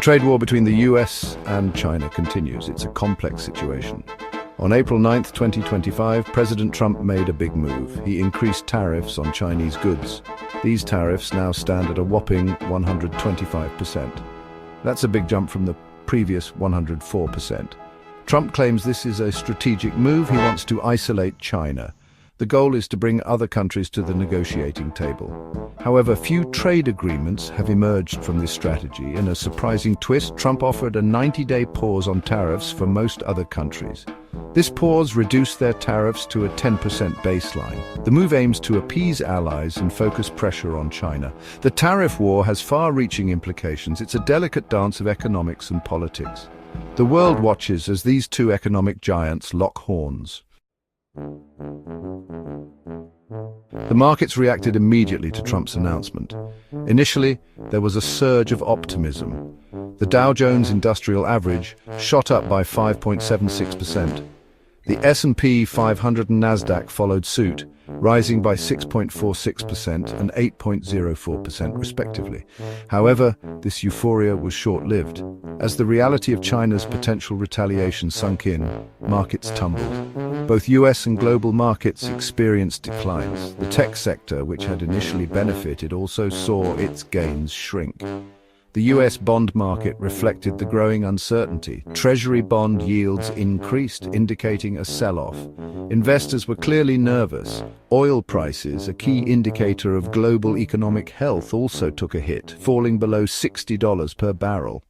trade war between the US and China continues. It's a complex situation. On April 9, 2025, President Trump made a big move. He increased tariffs on Chinese goods. These tariffs now stand at a whopping 125%. That's a big jump from the previous 104%. Trump claims this is a strategic move. He wants to isolate China. The goal is to bring other countries to the negotiating table. However, few trade agreements have emerged from this strategy. In a surprising twist, Trump offered a 90-day pause on tariffs for most other countries. This pause reduced their tariffs to a 10% baseline. The move aims to appease allies and focus pressure on China. The tariff war has far-reaching implications. It's a delicate dance of economics and politics. The world watches as these two economic giants lock horns. The markets reacted immediately to Trump's announcement. Initially, there was a surge of optimism. The Dow Jones Industrial Average shot up by 5.76%. The S&P 500 and Nasdaq followed suit, rising by 6.46% and 8.04% respectively. However, this euphoria was short-lived. As the reality of China's potential retaliation sunk in, markets tumbled. Both US and global markets experienced declines. The tech sector, which had initially benefited, also saw its gains shrink. The US bond market reflected the growing uncertainty. Treasury bond yields increased, indicating a sell-off. Investors were clearly nervous. Oil prices, a key indicator of global economic health, also took a hit, falling below $60 per barrel.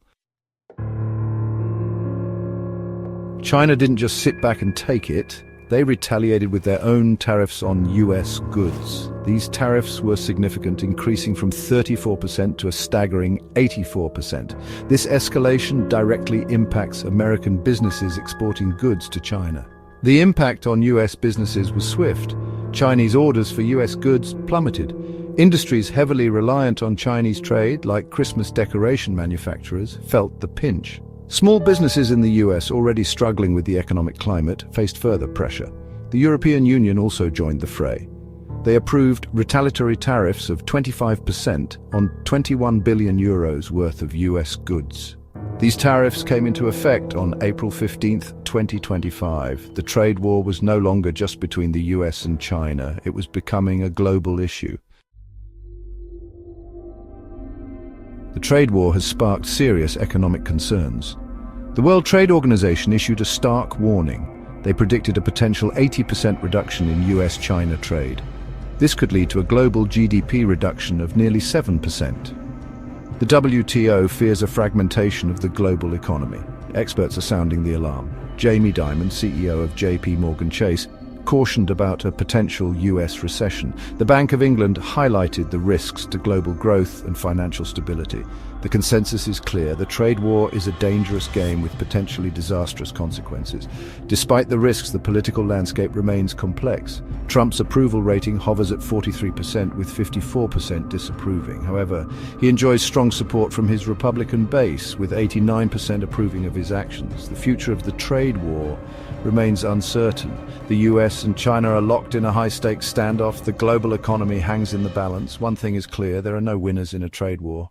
China didn't just sit back and take it. They retaliated with their own tariffs on US goods. These tariffs were significant, increasing from 34% to a staggering 84%. This escalation directly impacts American businesses exporting goods to China. The impact on US businesses was swift. Chinese orders for US goods plummeted. Industries heavily reliant on Chinese trade, like Christmas decoration manufacturers, felt the pinch. Small businesses in the US, already struggling with the economic climate, faced further pressure. The European Union also joined the fray. They approved retaliatory tariffs of 25% on €21 billion worth of US goods. These tariffs came into effect on April 15, 2025. The trade war was no longer just between the US and China. It was becoming a global issue. The trade war has sparked serious economic concerns. The World Trade Organization issued a stark warning. They predicted a potential 80% reduction in US-China trade. This could lead to a global GDP reduction of nearly 7%. The WTO fears a fragmentation of the global economy. Experts are sounding the alarm. Jamie Dimon, CEO of JP Morgan Chase, cautioned about a potential US recession. The Bank of England highlighted the risks to global growth and financial stability. The consensus is clear. The trade war is a dangerous game with potentially disastrous consequences. Despite the risks, the political landscape remains complex. Trump's approval rating hovers at 43%, with 54% disapproving. However, he enjoys strong support from his Republican base, with 89% approving of his actions. The future of the trade war remains uncertain. The US and China are locked in a high-stakes standoff. The global economy hangs in the balance. One thing is clear: there are no winners in a trade war.